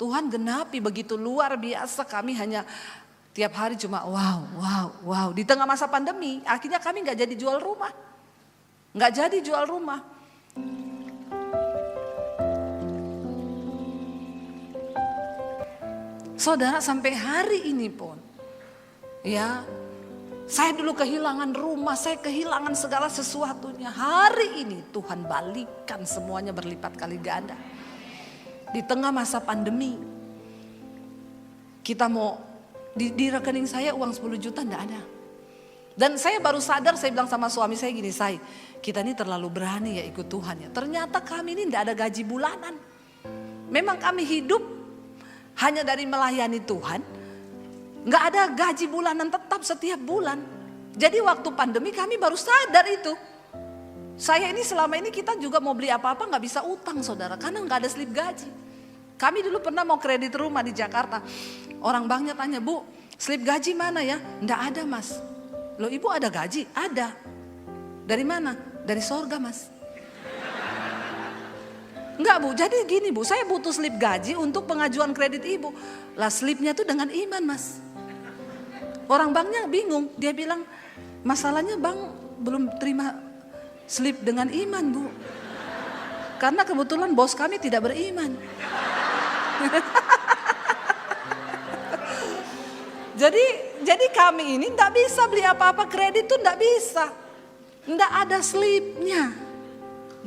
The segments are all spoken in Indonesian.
Tuhan genapi begitu luar biasa, kami hanya tiap hari cuma wow. Di tengah masa pandemi akhirnya kami gak jadi jual rumah. Saudara, sampai hari ini pun ya, saya dulu kehilangan rumah, saya kehilangan segala sesuatunya. Hari ini Tuhan balikan semuanya berlipat kali ganda. Di tengah masa pandemi, kita mau di rekening saya uang 10 juta enggak ada. Dan saya baru sadar, saya bilang sama suami saya gini, kita ini terlalu berani ya ikut Tuhan ya. Ternyata kami ini enggak ada gaji bulanan. Memang kami hidup hanya dari melayani Tuhan. Enggak ada gaji bulanan tetap setiap bulan. Jadi waktu pandemi kami baru sadar itu. Saya ini selama ini kita juga mau beli apa-apa gak bisa utang saudara. Karena gak ada slip gaji. Kami dulu pernah mau kredit rumah di Jakarta. Orang banknya tanya, Bu slip gaji mana ya? Enggak ada mas. Loh ibu ada gaji? Ada. Dari mana? Dari sorga mas. Enggak Bu, jadi gini Bu, saya butuh slip gaji untuk pengajuan kredit ibu. Lah slipnya tuh dengan iman mas. Orang banknya bingung, dia bilang masalahnya bank belum terima slip dengan iman Bu. Karena kebetulan bos kami tidak beriman. Jadi kami ini enggak bisa beli apa-apa, kredit tuh enggak bisa. Enggak ada slipnya.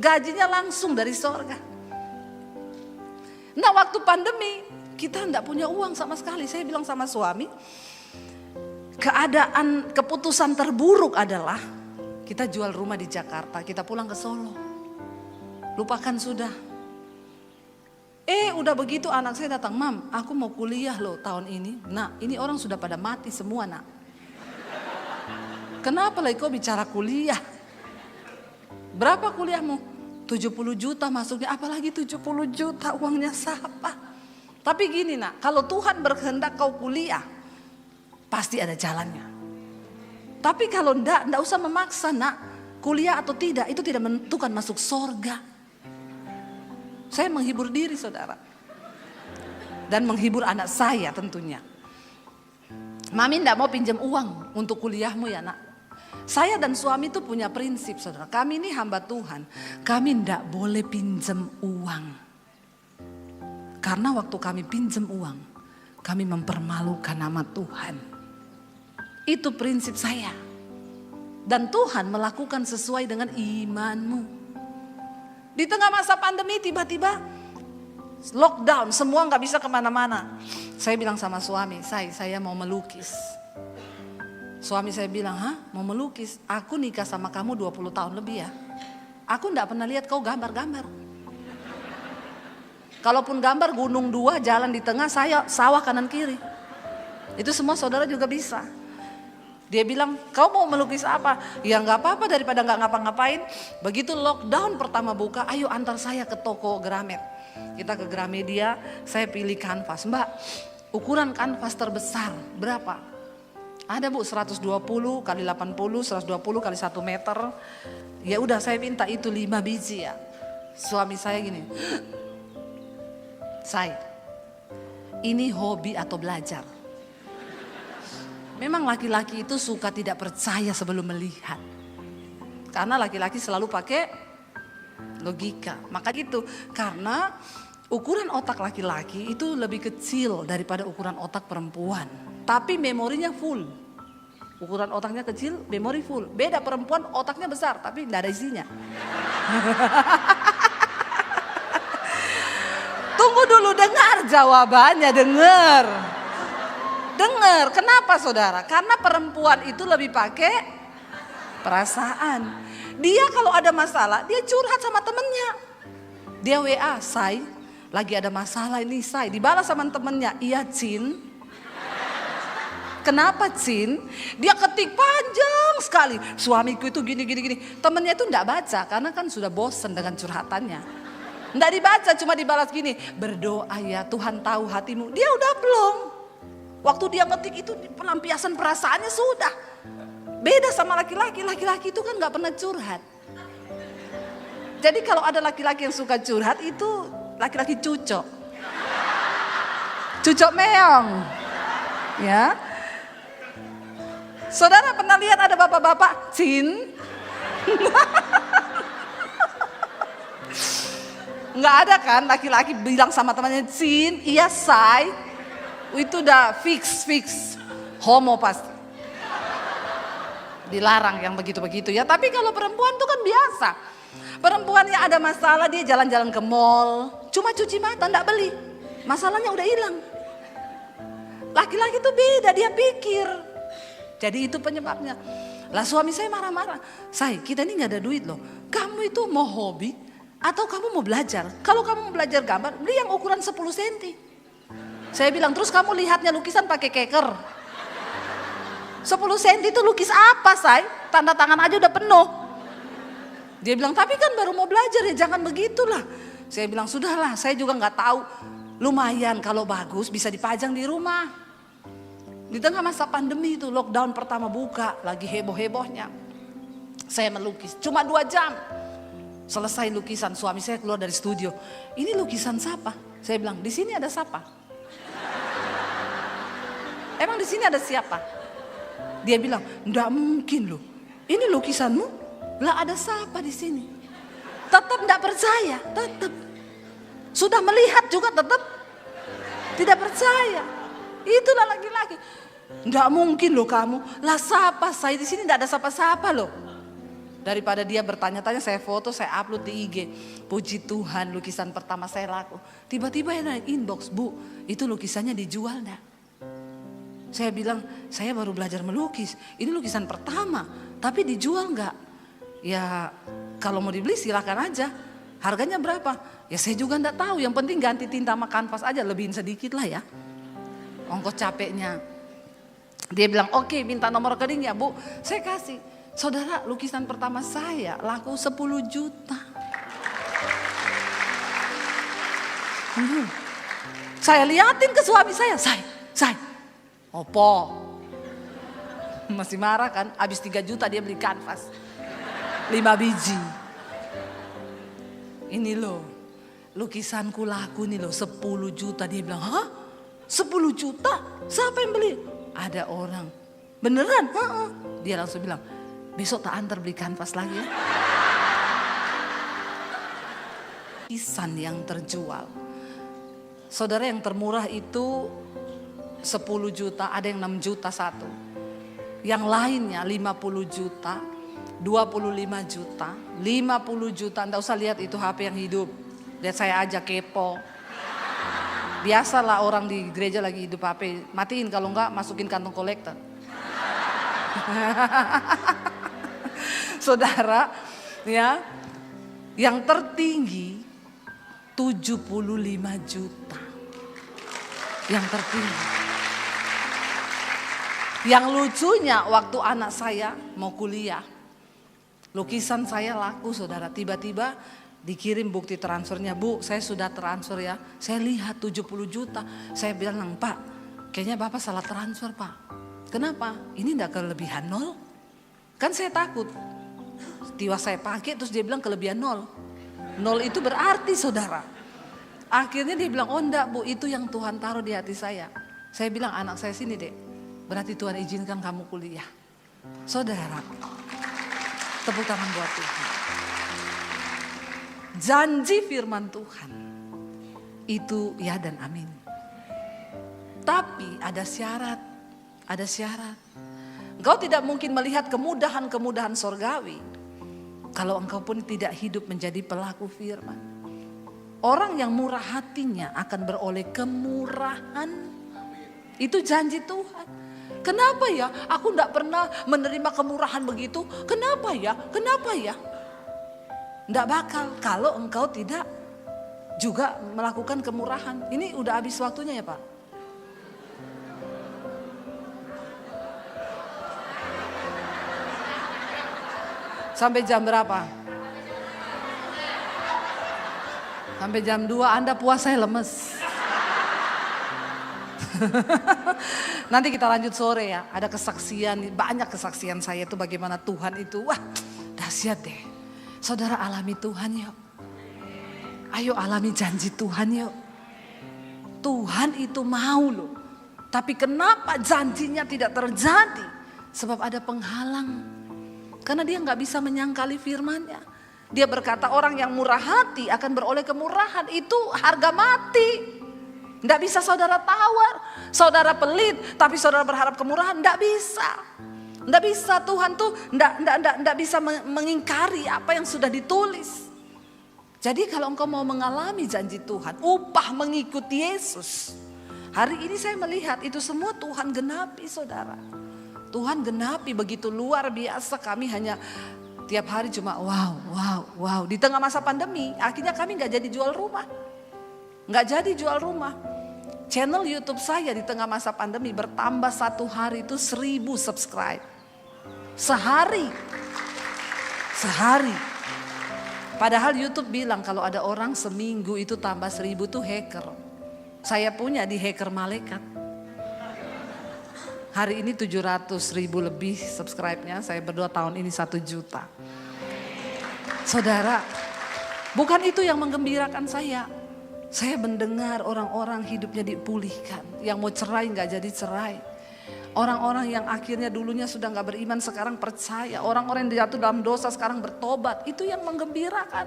Gajinya langsung dari sorga. Nah waktu pandemi kita enggak punya uang sama sekali. Saya bilang sama suami, keputusan terburuk adalah kita jual rumah di Jakarta, kita pulang ke Solo. Lupakan sudah. Udah begitu anak saya datang, Mam, aku mau kuliah loh tahun ini. Nah ini orang sudah pada mati semua nak. Kenapa lagi kau bicara kuliah? Berapa kuliahmu? 70 juta masuknya, apalagi 70 juta uangnya siapa? Tapi gini nak, kalau Tuhan berkehendak kau kuliah, pasti ada jalannya. Tapi kalau enggak usah memaksa nak, kuliah atau tidak, itu tidak menentukan masuk sorga. Saya menghibur diri saudara. Dan menghibur anak saya tentunya. Mami enggak mau pinjam uang untuk kuliahmu ya nak. Saya dan suami itu punya prinsip saudara. Kami ini hamba Tuhan. Kami enggak boleh pinjam uang. Karena waktu kami pinjam uang, kami mempermalukan nama Tuhan. Itu prinsip saya. Dan Tuhan melakukan sesuai dengan imanmu. Di tengah masa pandemi tiba-tiba lockdown, semua gak bisa kemana-mana. Saya bilang sama suami, saya mau melukis. Suami saya bilang, hah mau melukis? Aku nikah sama kamu 20 tahun lebih ya. Aku gak pernah lihat kau gambar-gambar. Kalaupun gambar gunung 2, jalan di tengah, saya sawah kanan kiri. Itu semua saudara juga bisa. Dia bilang, kau mau melukis apa? Ya gak apa-apa daripada gak ngapa-ngapain. Begitu lockdown pertama buka, ayo antar saya ke toko Gramet. Kita ke Gramedia, saya pilih kanvas. Mbak, ukuran kanvas terbesar berapa? Ada Bu 120 kali 80, 120 kali 1 meter. Ya udah saya minta itu 5 biji ya. Suami saya gini, ini hobi atau belajar? Memang laki-laki itu suka tidak percaya sebelum melihat. Karena laki-laki selalu pakai logika. Maka gitu, karena ukuran otak laki-laki itu lebih kecil daripada ukuran otak perempuan. Tapi memorinya full. Ukuran otaknya kecil, memori full. Beda perempuan otaknya besar tapi tidak ada isinya. Tunggu dulu, dengar jawabannya, dengar. Kenapa saudara? Karena perempuan itu lebih pakai perasaan. Dia kalau ada masalah, dia curhat sama temennya. Dia WA, lagi ada masalah ini dibalas sama temennya, iya Cin. Kenapa Cin? Dia ketik panjang sekali. Suamiku itu gini. Temennya itu enggak baca karena kan sudah bosan dengan curhatannya. Enggak dibaca, cuma dibalas gini. Berdoa ya, Tuhan tahu hatimu. Dia udah belum. Waktu dia ketik itu pelampiasan perasaannya sudah. Beda sama laki-laki. Laki-laki itu kan gak pernah curhat. Jadi kalau ada laki-laki yang suka curhat itu laki-laki cucok. Cucok meong. Ya. Saudara pernah lihat ada bapak-bapak Cin? Nggak ada kan laki-laki bilang sama temannya Cin, iya say. Itu udah fix. Homo pasti. Dilarang yang begitu-begitu ya. Tapi kalau perempuan tuh kan biasa. Perempuan yang ada masalah dia jalan-jalan ke mall. Cuma cuci mata enggak beli. Masalahnya udah hilang. Laki-laki tuh beda, dia pikir. Jadi itu penyebabnya. Lah suami saya marah-marah. Say, kita ini gak ada duit loh. Kamu itu mau hobi atau kamu mau belajar? Kalau kamu mau belajar gambar, beli yang ukuran 10 cm. Saya bilang, terus kamu lihatnya lukisan pakai keker. 10 cm itu lukis apa, say? Tanda tangan aja udah penuh. Dia bilang, tapi kan baru mau belajar ya, jangan begitulah. Saya bilang, sudahlah, saya juga gak tahu. Lumayan kalau bagus bisa dipajang di rumah. Di tengah masa pandemi itu, lockdown pertama buka, lagi heboh-hebohnya. Saya melukis, cuma 2 jam. Selesai lukisan, suami saya keluar dari studio. Ini lukisan siapa? Saya bilang, di sini ada siapa? Emang di sini ada siapa? Dia bilang, enggak mungkin loh. Ini lukisanmu? Lah ada siapa di sini? Tetap enggak percaya, tetap. Sudah melihat juga tetap tidak percaya. Itulah laki-laki. Enggak mungkin loh kamu. Lah siapa? Saya di sini enggak ada siapa-siapa loh. Daripada dia bertanya-tanya, saya foto, saya upload di IG. Puji Tuhan, lukisan pertama saya laku. Tiba-tiba yang inbox, Bu, itu lukisannya dijual enggak? Saya bilang, saya baru belajar melukis. Ini lukisan pertama, tapi dijual enggak? Ya, kalau mau dibeli silakan aja. Harganya berapa? Ya saya juga enggak tahu. Yang penting ganti tinta sama kanvas aja, lebihin sedikit lah ya. Ongkos capeknya. Dia bilang, oke, minta nomor rekening ya Bu. Saya kasih. Saudara, lukisan pertama saya laku 10 juta. Saya liatin ke suami saya. Say. Opo. Masih marah kan. Habis 3 juta dia beli kanvas. 5 biji. Ini loh. Lukisanku laku nih loh 10 juta. Dia bilang, hah? 10 juta? Siapa yang beli? Ada orang. Beneran? Dia langsung bilang, besok tak antar beli kanvas lagi ya. Lukisan yang terjual. Saudara, yang termurah itu 10 juta, ada yang 6 juta satu. Yang lainnya 50 juta, 25 juta, 50 juta. Nggak usah lihat itu HP yang hidup. Lihat saya aja kepo. Biasalah orang di gereja lagi hidup HP, matiin, kalau enggak masukin kantong kolektor. Saudara, ya, yang tertinggi 75 juta. Yang tertinggi. Yang lucunya waktu anak saya mau kuliah, lukisan saya laku saudara, tiba-tiba dikirim bukti transfernya, Bu, saya sudah transfer ya. Saya lihat 70 juta. Saya bilang, Pak, kayaknya Bapak salah transfer, Pak. Kenapa? Ini enggak kelebihan 0? Kan saya takut. Tiba saya pakai terus dia bilang kelebihan 0. 0 itu berarti saudara. Akhirnya dia bilang, oh enggak Bu, itu yang Tuhan taruh di hati saya. Saya bilang, anak saya sini dek. Berarti Tuhan izinkan kamu kuliah. Saudara, tepuk tangan buat Tuhan. Janji firman Tuhan itu ya dan amin. Tapi ada syarat, Engkau tidak mungkin melihat kemudahan-kemudahan sorgawi kalau engkau pun tidak hidup menjadi pelaku firman. Orang yang murah hatinya akan beroleh kemurahan. Itu janji Tuhan. Kenapa ya aku tidak pernah menerima kemurahan begitu? Kenapa ya? Tidak bakal kalau engkau tidak juga melakukan kemurahan. Ini udah habis waktunya ya Pak? Sampai jam berapa? Sampai jam 2 Anda puasa lemes. Nanti kita lanjut sore ya. Ada kesaksian, banyak kesaksian saya itu bagaimana Tuhan itu. Wah, dahsyat deh. Saudara, alami Tuhan yuk. Ayo alami janji Tuhan yuk. Tuhan itu mau loh. Tapi kenapa janjinya tidak terjadi? Sebab ada penghalang. Karena dia gak bisa menyangkali firman-Nya. Dia berkata orang yang murah hati akan beroleh kemurahan. Itu harga mati. Nggak bisa saudara tawar. Saudara pelit tapi saudara berharap kemurahan. Nggak bisa. Nggak bisa, Tuhan tuh nggak bisa mengingkari apa yang sudah ditulis. Jadi kalau engkau mau mengalami janji Tuhan, upah mengikuti Yesus. Hari ini saya melihat itu semua Tuhan genapi, saudara. Tuhan genapi begitu luar biasa. Kami hanya tiap hari cuma wow. Di tengah masa pandemi akhirnya kami nggak jadi jual rumah. Nggak jadi jual rumah. Channel YouTube saya di tengah masa pandemi bertambah satu hari itu 1000 subscribe. Sehari. Padahal YouTube bilang kalau ada orang seminggu itu tambah 1000 tuh hacker. Saya punya di hacker malaikat. Hari ini 700.000 lebih subscribe-nya. Saya berdoa tahun ini 1 juta. Saudara, bukan itu yang menggembirakan saya. Saya mendengar orang-orang hidupnya dipulihkan. Yang mau cerai gak jadi cerai. Orang-orang yang akhirnya dulunya sudah gak beriman sekarang percaya. Orang-orang yang jatuh dalam dosa sekarang bertobat. Itu yang menggembirakan.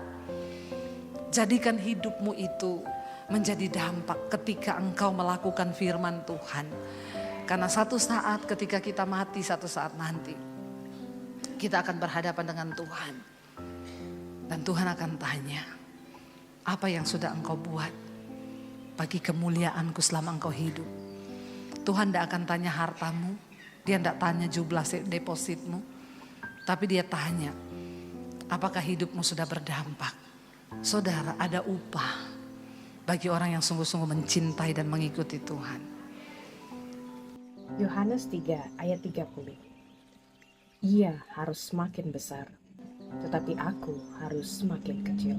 Jadikan hidupmu itu menjadi dampak ketika engkau melakukan firman Tuhan. Karena satu saat ketika kita mati, satu saat nanti kita akan berhadapan dengan Tuhan. Dan Tuhan akan tanya, apa yang sudah engkau buat bagi kemuliaanku selama engkau hidup. Tuhan tidak akan tanya hartamu, dia tidak tanya jumlah depositmu. Tapi dia tanya, apakah hidupmu sudah berdampak. Saudara, ada upah bagi orang yang sungguh-sungguh mencintai dan mengikuti Tuhan. Yohanes 3 ayat 30. Ia harus semakin besar, tetapi aku harus semakin kecil.